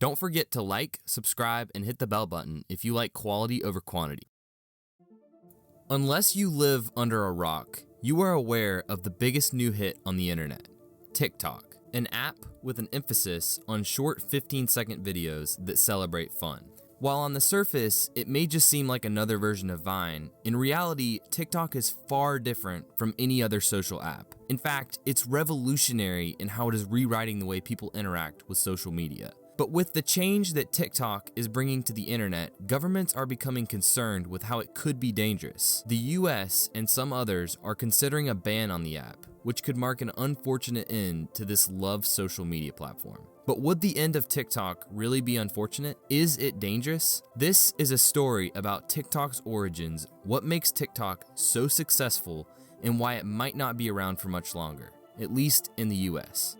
Don't forget to like, subscribe, and hit the bell button if you like quality over quantity. Unless you live under a rock, you are aware of the biggest new hit on the internet, TikTok, an app with an emphasis on short 15-second videos that celebrate fun. While on the surface, it may just seem like another version of Vine, in reality, TikTok is far different from any other social app. In fact, it's revolutionary in how it is rewriting the way people interact with social media. But with the change that TikTok is bringing to the internet, governments are becoming concerned with how it could be dangerous. The US and some others are considering a ban on the app, which could mark an unfortunate end to this loved social media platform. But would the end of TikTok really be unfortunate? Is it dangerous? This is a story about TikTok's origins, what makes TikTok so successful, and why it might not be around for much longer, at least in the US.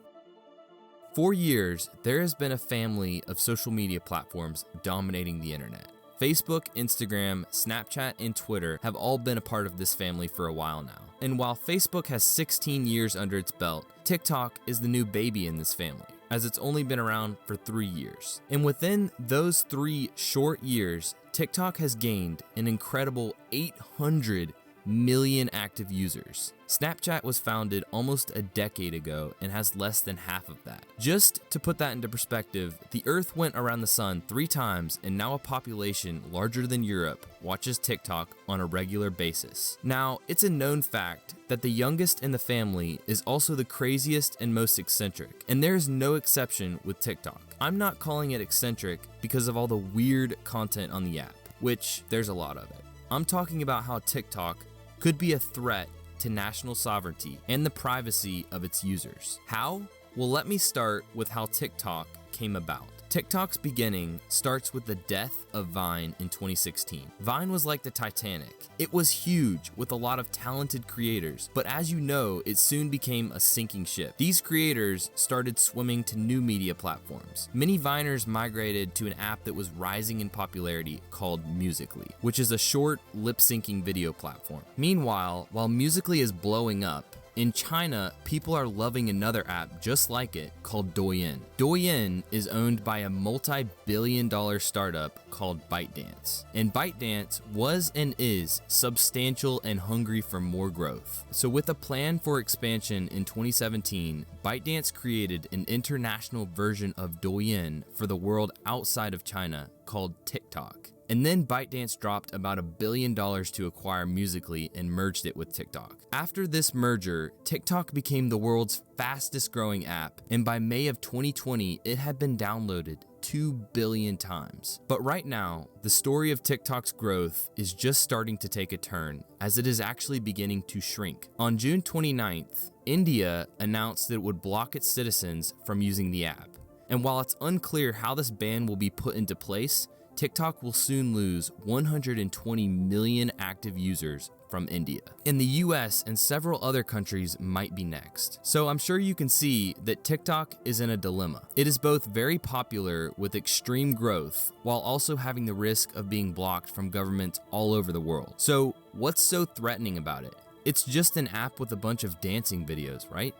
For years, there has been a family of social media platforms dominating the internet. Facebook, Instagram, Snapchat, and Twitter have all been a part of this family for a while now. And while Facebook has 16 years under its belt, TikTok is the new baby in this family, as it's only been around for 3 years. And within those 3 short years, TikTok has gained an incredible 800 million active users. Snapchat was founded almost a decade ago and has less than half of that. Just to put that into perspective, the Earth went around the sun 3 times, and now a population larger than Europe watches TikTok on a regular basis. Now, it's a known fact that the youngest in the family is also the craziest and most eccentric, and there is no exception with TikTok. I'm not calling it eccentric because of all the weird content on the app, which there's a lot of it. I'm talking about how TikTok could be a threat to national sovereignty and the privacy of its users. How? Well, let me start with how TikTok came about. TikTok's beginning starts with the death of Vine in 2016. Vine was like the Titanic. It was huge with a lot of talented creators, but as you know, it soon became a sinking ship. These creators started swimming to new media platforms. Many Viners migrated to an app that was rising in popularity called Musical.ly, which is a short, lip-syncing video platform. Meanwhile, while Musical.ly is blowing up, in China, people are loving another app just like it called Douyin. Douyin is owned by a multi-billion-dollar startup called ByteDance. And ByteDance was and is substantial and hungry for more growth. So with a plan for expansion in 2017, ByteDance created an international version of Douyin for the world outside of China called TikTok. And then ByteDance dropped about $1 billion to acquire Musical.ly and merged it with TikTok. After this merger, TikTok became the world's fastest growing app, and by May of 2020, it had been downloaded 2 billion times. But right now, the story of TikTok's growth is just starting to take a turn, as it is actually beginning to shrink. On June 29th, India announced that it would block its citizens from using the app. And while it's unclear how this ban will be put into place, TikTok will soon lose 120 million active users from India. In the US and several other countries might be next. So I'm sure you can see that TikTok is in a dilemma. It is both very popular with extreme growth while also having the risk of being blocked from governments all over the world. So what's so threatening about it? It's just an app with a bunch of dancing videos, right?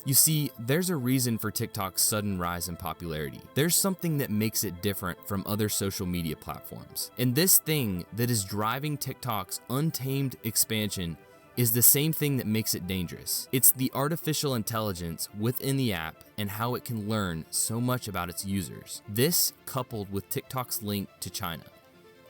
You see, there's a reason for TikTok's sudden rise in popularity. There's something that makes it different from other social media platforms. And this thing that is driving TikTok's untamed expansion is the same thing that makes it dangerous. It's the artificial intelligence within the app and how it can learn so much about its users. This coupled with TikTok's link to China.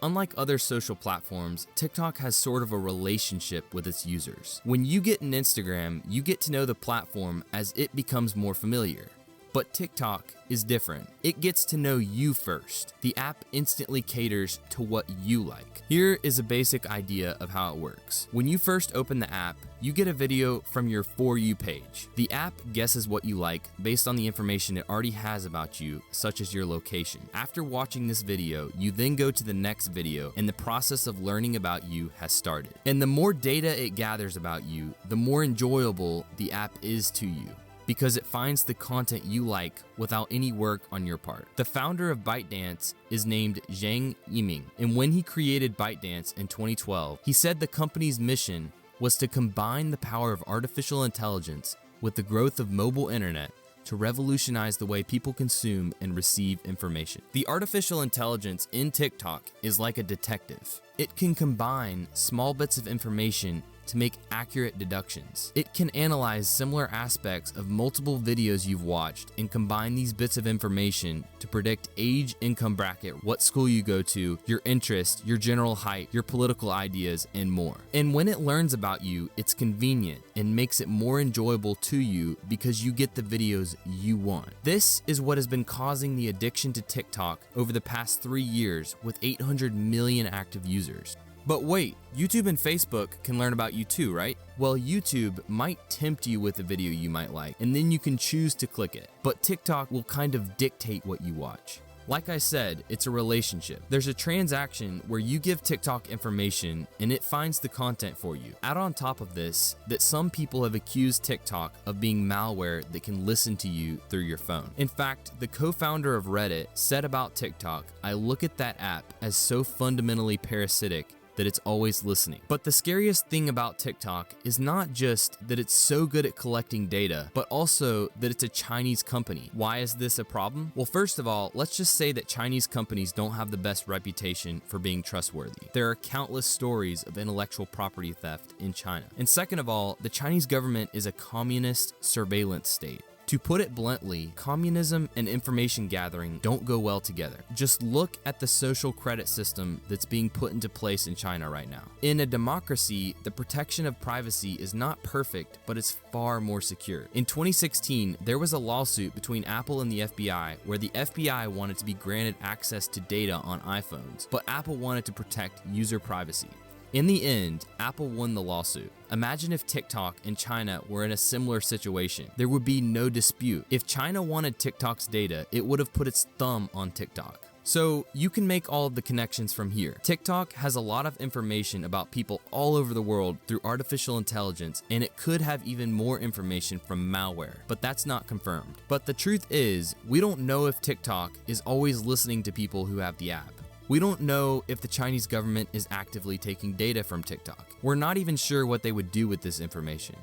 Unlike other social platforms, TikTok has sort of a relationship with its users. When you get an Instagram, you get to know the platform as it becomes more familiar. But TikTok is different. It gets to know you first. The app instantly caters to what you like. Here is a basic idea of how it works. When you first open the app, you get a video from your For You page. The app guesses what you like based on the information it already has about you, such as your location. After watching this video, you then go to the next video, and the process of learning about you has started. And the more data it gathers about you, the more enjoyable the app is to you, because it finds the content you like without any work on your part. The founder of ByteDance is named Zhang Yiming, and when he created ByteDance in 2012, he said the company's mission was to combine the power of artificial intelligence with the growth of mobile internet to revolutionize the way people consume and receive information. The artificial intelligence in TikTok is like a detective. It can combine small bits of information to make accurate deductions. It can analyze similar aspects of multiple videos you've watched and combine these bits of information to predict age, income bracket, what school you go to, your interest, your general height, your political ideas, and more. And when it learns about you, it's convenient and makes it more enjoyable to you because you get the videos you want. This is what has been causing the addiction to TikTok over the past 3 years with 800 million active users. But wait, YouTube and Facebook can learn about you too, right? Well, YouTube might tempt you with a video you might like, and then you can choose to click it. But TikTok will kind of dictate what you watch. Like I said, it's a relationship. There's a transaction where you give TikTok information and it finds the content for you. Add on top of this that some people have accused TikTok of being malware that can listen to you through your phone. In fact, the co-founder of Reddit said about TikTok, "I look at that app as so fundamentally parasitic that it's always listening." But the scariest thing about TikTok is not just that it's so good at collecting data, but also that it's a Chinese company. Why is this a problem? Well, first of all, let's just say that Chinese companies don't have the best reputation for being trustworthy. There are countless stories of intellectual property theft in China. And second of all, the Chinese government is a communist surveillance state. To put it bluntly, communism and information gathering don't go well together. Just look at the social credit system that's being put into place in China right now. In a democracy, the protection of privacy is not perfect, but it's far more secure. In 2016, there was a lawsuit between Apple and the FBI where the FBI wanted to be granted access to data on iPhones, but Apple wanted to protect user privacy. In the end, Apple won the lawsuit. Imagine if TikTok and China were in a similar situation. There would be no dispute. If China wanted TikTok's data, it would have put its thumb on TikTok. So you can make all of the connections from here. TikTok has a lot of information about people all over the world through artificial intelligence, and it could have even more information from malware, but that's not confirmed. But the truth is, we don't know if TikTok is always listening to people who have the app. We don't know if the Chinese government is actively taking data from TikTok. We're not even sure what they would do with this information.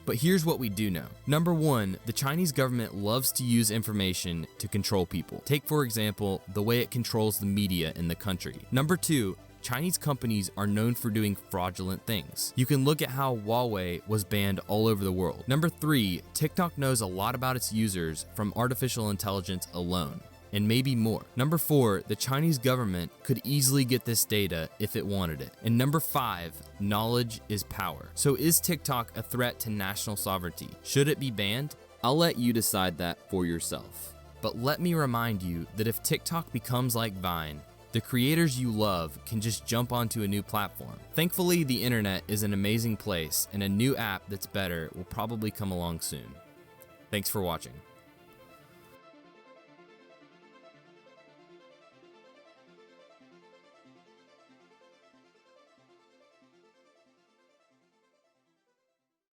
But here's what we do know. Number one, the Chinese government loves to use information to control people. Take, for example, the way it controls the media in the country. Number two, Chinese companies are known for doing fraudulent things. You can look at how Huawei was banned all over the world. Number three, TikTok knows a lot about its users from artificial intelligence alone, and maybe more. Number four, the Chinese government could easily get this data if it wanted it. And number five, knowledge is power. So is TikTok a threat to national sovereignty? Should it be banned? I'll let you decide that for yourself. But let me remind you that if TikTok becomes like Vine, the creators you love can just jump onto a new platform. Thankfully, the internet is an amazing place, and a new app that's better will probably come along soon. Thanks for watching.